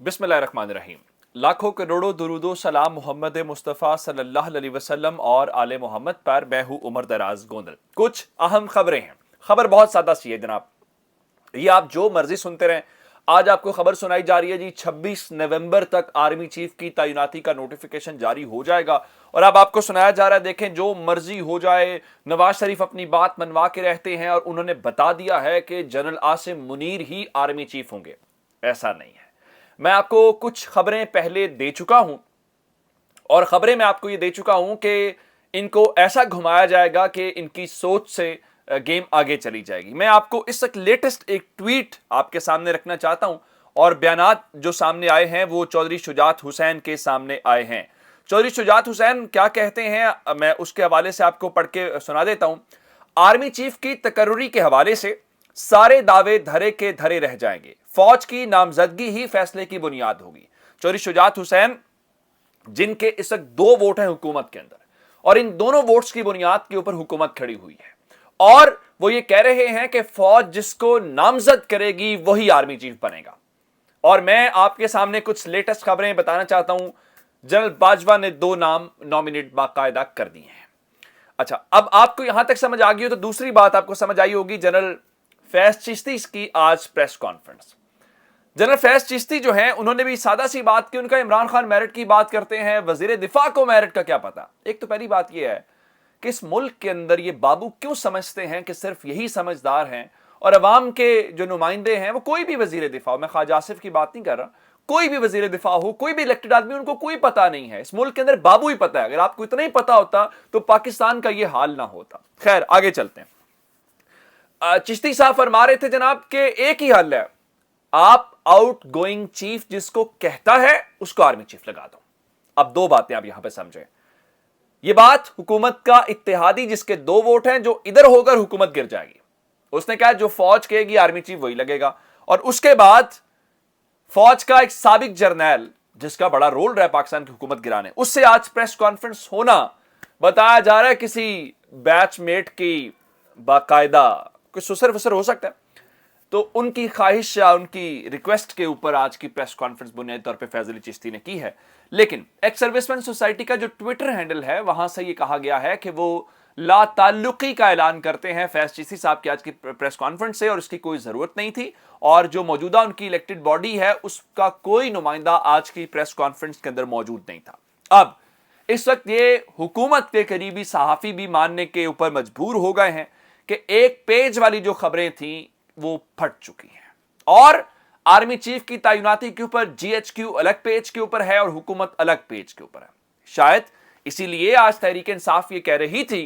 बिस्मिल्लाहिर्रहमानिर्रहीम। लाखों करोड़ों दुरूदो सलाम मोहम्मद मुस्तफ़ा सल्लल्लाहु अलैहि वसल्लम और आले मोहम्मद पर। मैं हूं उमर दराज गोंदल। कुछ अहम खबरें हैं। खबर बहुत सादा सी है जनाब, ये आप जो मर्जी सुनते रहें। आज आपको खबर सुनाई जा रही है जी 26 नवंबर तक आर्मी चीफ की तैनाती का नोटिफिकेशन जारी हो जाएगा। और अब आपको सुनाया जा रहा है, देखें जो मर्जी हो जाए, नवाज शरीफ अपनी बात मनवा के रहते हैं और उन्होंने बता दिया है कि जनरल आसिम मुनीर ही आर्मी चीफ होंगे। ऐसा नहीं है। मैं आपको कुछ खबरें पहले दे चुका हूं और खबरें मैं आपको ये दे चुका हूं कि इनको ऐसा घुमाया जाएगा कि इनकी सोच से गेम आगे चली जाएगी। मैं आपको इस वक्त लेटेस्ट एक ट्वीट आपके सामने रखना चाहता हूं और बयानात जो सामने आए हैं वो चौधरी शुजात हुसैन के सामने आए हैं। चौधरी शुजात हुसैन क्या कहते हैं, मैं उसके हवाले से आपको पढ़ के सुना देता हूं। आर्मी चीफ की तकर्रुरी के हवाले से सारे दावे धरे के धरे रह जाएंगे, फौज की नामजदगी ही फैसले की बुनियाद होगी। चौधरी शुजात हुसैन जिनके इस वक्त 2 वोट हैं हुकूमत के अंदर और इन दोनों वोट्स की बुनियाद के ऊपर हुकूमत खड़ी हुई है और वो ये कह रहे हैं कि फौज जिसको नामजद करेगी वही आर्मी चीफ बनेगा। और मैं आपके सामने कुछ लेटेस्ट खबरें बताना चाहता हूं। जनरल बाजवा ने 2 नाम नॉमिनेट बाकायदा कर दिए हैं। अच्छा, अब आपको यहां तक समझ आ गई हो तो दूसरी बात आपको समझ आई होगी। जनरल फैज चिश्ती की आज press conference. General Faiz Chishti जो हैं उन्होंने भी सादा सी बात की। उनका इमरान खान मेरिट की बात करते हैं, वजीर दिफा को मेरिट का क्या पता। एक तो पहली बात यह है कि इस मुल्क के अंदर ये बाबू क्यों समझते हैं कि सिर्फ यही समझदार हैं और अवाम के जो नुमाइंदे हैं वो कोई भी वजीर दिफा हो, मैं ख्वाजा आसिफ की बात नहीं कर रहा, कोई भी वजीर दिफा हो, कोई भी इलेक्टेड आदमी, उनको कोई पता नहीं है। इस मुल्क के अंदर बाबू ही पता है। अगर आपको इतना ही पता होता तो पाकिस्तान का ये हाल ना होता। खैर आगे चलते हैं। चिश्ती साहब फरमा रहे थे जनाब के एक ही हल है, आप आउट गोइंग चीफ जिसको कहता है उसको आर्मी चीफ लगा दो। अब 2 बातें आप यहां पे समझें। यह बात हुकूमत का इत्तेहादी जिसके 2 वोट हैं, जो इधर होकर हुकूमत गिर जाएगी, उसने कहा जो फौज कहेगी आर्मी चीफ वही लगेगा। और उसके बाद फौज का एक साबिक जर्नैल जिसका बड़ा रोल रहा है पाकिस्तान की हुकूमत गिराने, उससे आज प्रेस कॉन्फ्रेंस होना बताया जा रहा है किसी बैचमेट की बाकायदा कुछ सुसर फुसर हो सकता है। तो उनकी ख्वाहिश या उनकी रिक्वेस्ट के ऊपर आज की प्रेस कॉन्फ्रेंस बुनियादी तौर पे फैज अली चिश्ती ने की है। लेकिन एक्स सर्विसमैन सोसाइटी का जो ट्विटर हैंडल है वहां से ये कहा गया है कि वो ला ताल्लुकी का ऐलान करते हैं फैज चिश्ती साहब की आज की प्रेस कॉन्फ्रेंस से और इसकी कोई जरूरत नहीं थी और जो मौजूदा उनकी इलेक्टेड बॉडी है उसका कोई नुमाइंदा आज की प्रेस कॉन्फ्रेंस के अंदर मौजूद नहीं था। अब इस वक्त ये हुकूमत के करीबी सहाफी भी मानने के ऊपर मजबूर हो गए हैं कि एक पेज वाली जो खबरें थी वो फट चुकी हैं और आर्मी चीफ की तैनाती के ऊपर जीएचक्यू अलग पेज के ऊपर है और हुकूमत अलग पेज के ऊपर है। शायद इसीलिए आज तहरीक इंसाफ ये कह रही थी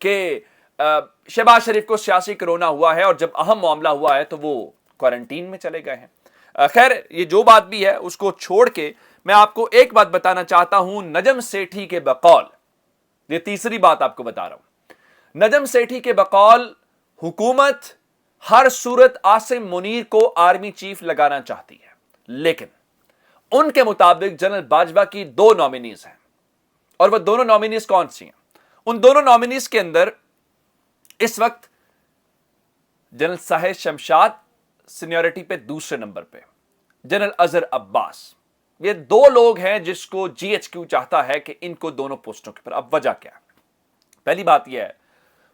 कि शहबाज शरीफ को सियासी कोरोना हुआ है और जब अहम मामला हुआ है तो वो क्वारंटीन में चले गए हैं। खैर ये जो बात भी है उसको छोड़ के मैं आपको एक बात बताना चाहता हूं। नजम सेठी के बकौल, ये तीसरी बात आपको बता रहा हूं, नजम सेठी के बकौल हुकूमत हर सूरत आसिम मुनीर को आर्मी चीफ लगाना चाहती है, लेकिन उनके मुताबिक जनरल बाजवा की 2 नॉमिनीज हैं और वह दोनों नॉमिनीज कौन सी हैं? उन दोनों नॉमिनीज के अंदर इस वक्त जनरल साहिर शमशाद सीनियरिटी पे दूसरे नंबर पे, जनरल अजहर अब्बास, ये 2 लोग हैं जिसको जीएचक्यू चाहता है कि इनको दोनों पोस्टों के ऊपर। अब वजह क्या है? पहली बात यह है,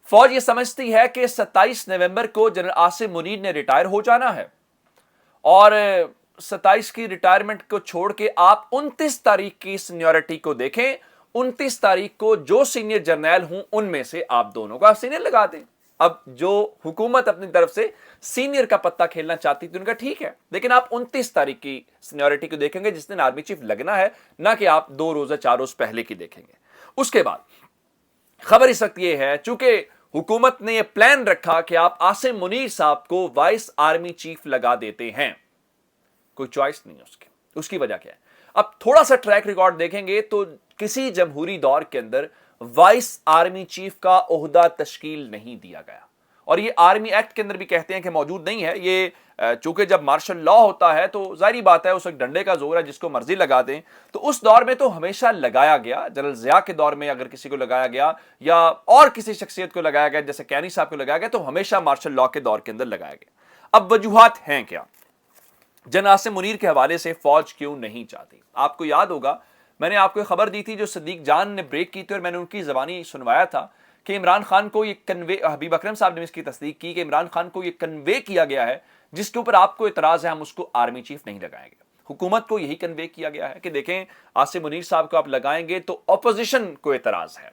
फौज ये समझती है कि 27 नवंबर को जनरल आसिम मुनीर ने रिटायर हो जाना है और 27 की रिटायरमेंट को छोड़ के आप 29 तारीख की सीनियरिटी को देखें। 29 तारीख को जो सीनियर जर्नैल हूं उनमें से आप दोनों को आप सीनियर लगा दें। अब जो हुकूमत अपनी तरफ से सीनियर का पत्ता खेलना चाहती थी उनका ठीक है, लेकिन आप 29 तारीख की सीनियरिटी को देखेंगे जिस दिन आर्मी चीफ लगना है, ना कि आप 2 रोज या 4 रोज पहले की देखेंगे। उसके बाद खबर इस वक्त यह है, चूंकि हुकूमत ने यह प्लान रखा कि आप आसिम मुनीर साहब को वाइस आर्मी चीफ लगा देते हैं, कोई चॉइस नहीं है उसकी वजह क्या है? अब थोड़ा सा ट्रैक रिकॉर्ड देखेंगे तो किसी जमहूरी दौर के अंदर वाइस आर्मी चीफ का ओहदा तश्कील नहीं दिया गया और ये आर्मी एक्ट के अंदर भी कहते हैं कि मौजूद नहीं है। ये चूंकि जब मार्शल लॉ होता है तो जाहिर बात है उस वक्त डंडे का जोर है, जिसको मर्जी लगा दें। तो उस दौर में तो हमेशा लगाया गया, जनरल जिया के दौर में अगर किसी को लगाया गया या और किसी शख्सियत को लगाया गया जैसे कैनी साहब को लगाया गया तो हमेशा मार्शल लॉ के दौर के अंदर लगाया गया। अब वजूहात हैं क्या? جنرل عاصم منیر کے حوالے سے فوج کیوں نہیں چاہتی؟ آپ کو یاد ہوگا میں نے آپ کو خبر دی تھی جو صدیق جان نے بریک کی تھی اور میں نے ان کی زبانی سنوایا تھا کہ عمران خان کو یہ کنوے، حبیب اکرم صاحب نے اس کی تصدیق کی کہ عمران خان کو یہ کنوے کیا گیا ہے جس کے اوپر آپ کو اعتراض ہے ہم اس کو آرمی چیف نہیں لگائیں گے۔ حکومت کو یہی کنوے کیا گیا ہے کہ دیکھیں عاصم منیر صاحب کو آپ لگائیں گے تو اپوزیشن کو اعتراض ہے،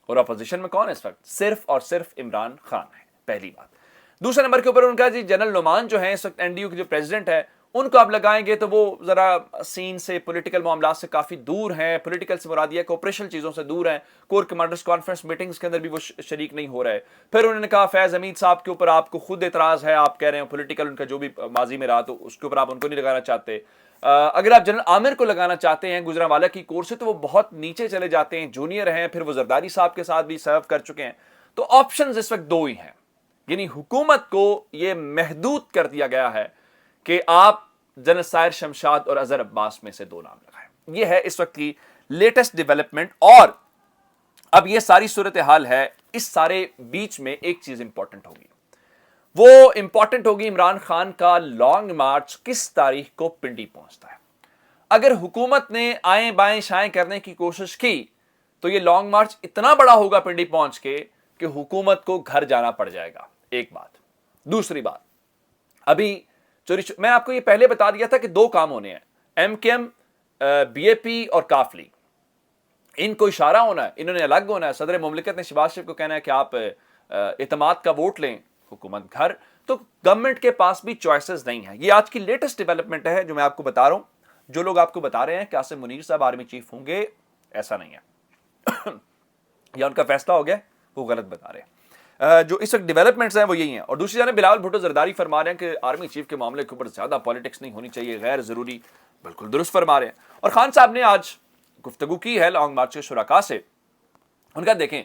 اور اپوزیشن میں کون ہے اس وقت؟ صرف اور صرف عمران خان ہے، پہلی بات۔ دوسرے نمبر کے اوپر ان کا جی جنرل نعمان جو ہیں اس وقت این ڈی یو کے جو پریزیڈنٹ ہے، ان کو آپ لگائیں گے تو وہ ذرا سین سے، پولیٹیکل معاملات سے کافی دور ہیں، پولیٹیکل سے مراد یہ کوپریشن چیزوں سے دور ہیں، کور کمانڈرز کانفرنس میٹنگز کے اندر بھی وہ شریک نہیں ہو رہے۔ پھر انہوں نے کہا فیض حمید صاحب کے اوپر آپ کو خود اعتراض ہے، آپ کہہ رہے ہیں پولیٹیکل ان کا جو بھی ماضی میں رہا تو اس کے اوپر آپ ان کو نہیں لگانا چاہتے۔ اگر آپ جنرل عامر کو لگانا چاہتے ہیں گجرانوالہ کی کور سے تو وہ بہت نیچے چلے جاتے ہیں، جونیئر ہیں، پھر وہ زرداری صاحب کے ساتھ بھی سرو کر چکے ہیں۔ تو آپشنز اس وقت دو ہی ہیں، یعنی حکومت کو یہ محدود کر دیا گیا ہے کہ آپ جنرل سائر شمشاد اور اظہر عباس میں سے دو نام لگائیں۔ یہ ہے اس وقت کی لیٹسٹ ڈیولپمنٹ، اور اب یہ ساری صورتحال ہے، اس سارے بیچ میں ایک چیز امپورٹنٹ ہوگی، وہ امپورٹنٹ ہوگی عمران خان کا لانگ مارچ کس تاریخ کو پنڈی پہنچتا ہے۔ اگر حکومت نے آئیں بائیں شائیں کرنے کی کوشش کی تو یہ لانگ مارچ اتنا بڑا ہوگا پنڈی پہنچ کے کہ حکومت کو گھر جانا پڑ جائے گا، ایک بات۔ دوسری بات، ابھی میں آپ کو یہ پہلے بتا دیا تھا کہ دو کام ہونے ہیں، ایم کے ایم، بی اے پی اور کاف لیگ، ان کو اشارہ ہونا ہے، انہوں نے الگ ہونا ہے۔ صدر مملکت نے شہباز شریف کو کہنا ہے کہ آپ اعتماد کا ووٹ لیں، حکومت گھر۔ تو گورنمنٹ کے پاس بھی چوائسز نہیں ہیں۔ یہ آج کی لیٹسٹ ڈیولپمنٹ ہے جو میں آپ کو بتا رہا ہوں۔ جو لوگ آپ کو بتا رہے ہیں کہ عاصم منیر صاحب آرمی چیف ہوں گے، ایسا نہیں ہے، یا ان کا فیصلہ ہو گیا، وہ غلط بتا رہے ہیں۔ جو اس وقت ڈیولپمنٹس ہیں وہ یہی ہیں۔ اور دوسری جانب بلاول بھٹو زرداری فرما رہے ہیں کہ آرمی چیف کے معاملے کے اوپر زیادہ پالیٹکس نہیں ہونی چاہیے، غیر ضروری، بالکل درست فرما رہے ہیں۔ اور خان صاحب نے آج گفتگو کی ہے لانگ مارچ کے شرکاء سے، ان کا دیکھیں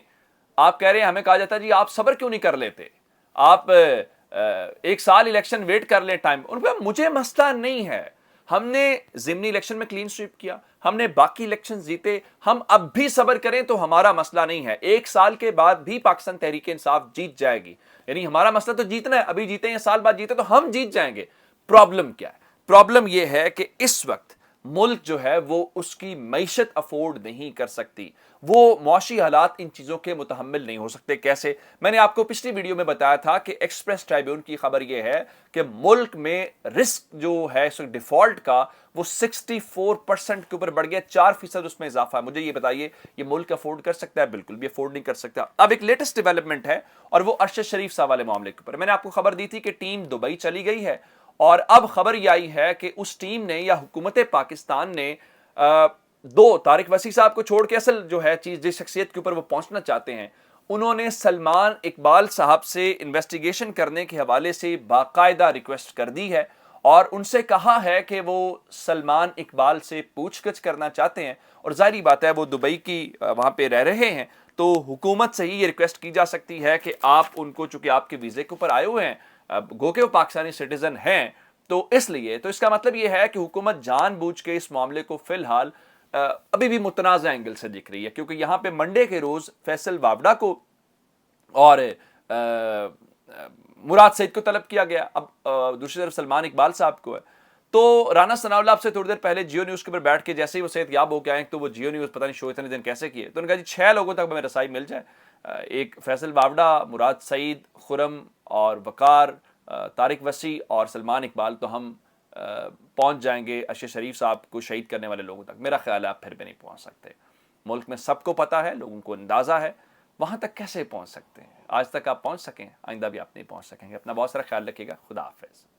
آپ کہہ رہے ہیں، ہمیں کہا جاتا ہے جی آپ صبر کیوں نہیں کر لیتے، آپ ایک سال الیکشن ویٹ کر لیں ٹائم۔ ان کا مجھے مسئلہ نہیں ہے، ہم نے ضمنی الیکشن میں کلین سویپ کیا، ہم نے باقی الیکشن جیتے، ہم اب بھی صبر کریں تو ہمارا مسئلہ نہیں ہے، ایک سال کے بعد بھی پاکستان تحریک انصاف جیت جائے گی، یعنی ہمارا مسئلہ تو جیتنا ہے، ابھی جیتے ہیں سال بعد جیتے تو ہم جیت جائیں گے۔ پرابلم کیا ہے؟ پرابلم یہ ہے کہ اس وقت ملک جو ہے وہ اس کی معیشت افورڈ نہیں کر سکتی، وہ معاشی حالات ان چیزوں کے متحمل نہیں ہو سکتے۔ کیسے؟ میں نے آپ کو پچھلی ویڈیو میں بتایا تھا کہ ایکسپریس ٹرائبیون کی خبر یہ ہے کہ ملک میں رسک جو ہے ڈیفالٹ کا وہ 64% کے اوپر بڑھ گیا، 4% اس میں اضافہ ہے۔ مجھے یہ بتائیے یہ ملک افورڈ کر سکتا ہے؟ بالکل بھی افورڈ نہیں کر سکتا۔ اب ایک لیٹسٹ ڈیولپمنٹ ہے اور وہ ارشد شریف صاحب والے معاملے کے اوپر میں نے آپ کو خبر دی تھی کہ ٹیم دبئی چلی گئی ہے، اور اب خبر یہ آئی ہے کہ اس ٹیم نے یا حکومت پاکستان نے دو، طارق وسیع صاحب کو چھوڑ کے اصل جو ہے چیز جس شخصیت کے اوپر وہ پہنچنا چاہتے ہیں، انہوں نے سلمان اقبال صاحب سے انویسٹیگیشن کرنے کے حوالے سے باقاعدہ ریکویسٹ کر دی ہے، اور ان سے کہا ہے کہ وہ سلمان اقبال سے پوچھ گچھ کرنا چاہتے ہیں، اور ظاہری بات ہے وہ دبئی کی وہاں پہ رہ رہے ہیں، تو حکومت سے ہی یہ ریکویسٹ کی جا سکتی ہے کہ آپ ان کو، چونکہ آپ کے ویزے کے اوپر آئے ہوئے ہیں، گو کہ وہ پاکستانی سٹیزن ہیں، تو اس لیے تو اس کا مطلب یہ ہے کہ حکومت جان بوجھ کے اس معاملے کو فی الحال ابھی بھی متنازع اینگل سے دیکھ رہی ہے، کیونکہ یہاں پہ منڈے کے روز فیصل واوڈا کو اور مراد سعید کو طلب کیا گیا، اب دوسری طرف سلمان اقبال صاحب کو ہے۔ تو رانا ثناء اللہ سے تھوڑی دیر پہلے جیو نیوز کے اوپر بیٹھ کے جیسے ہی وہ صحت یاب ہو کے آئے تو وہ جیو نیوز پتہ نہیں شو اتنے دن کیسے کیے، تو انہوں نے کہا جی 6 لوگوں تک ہمیں رسائی مل جائے، ایک فیصل واوڈا، مراد سعید، خرم اور وقار، طارق وسیع اور سلمان اقبال، تو ہم پہنچ جائیں گے ارشد شریف صاحب کو شہید کرنے والے لوگوں تک۔ میرا خیال ہے آپ پھر بھی نہیں پہنچ سکتے، ملک میں سب کو پتہ ہے، لوگوں کو اندازہ ہے، وہاں تک کیسے پہنچ سکتے ہیں؟ آج تک آپ پہنچ سکیں، آئندہ بھی آپ نہیں پہنچ سکیں گے۔ اپنا بہت سارا خیال رکھیے گا، خدا حافظ۔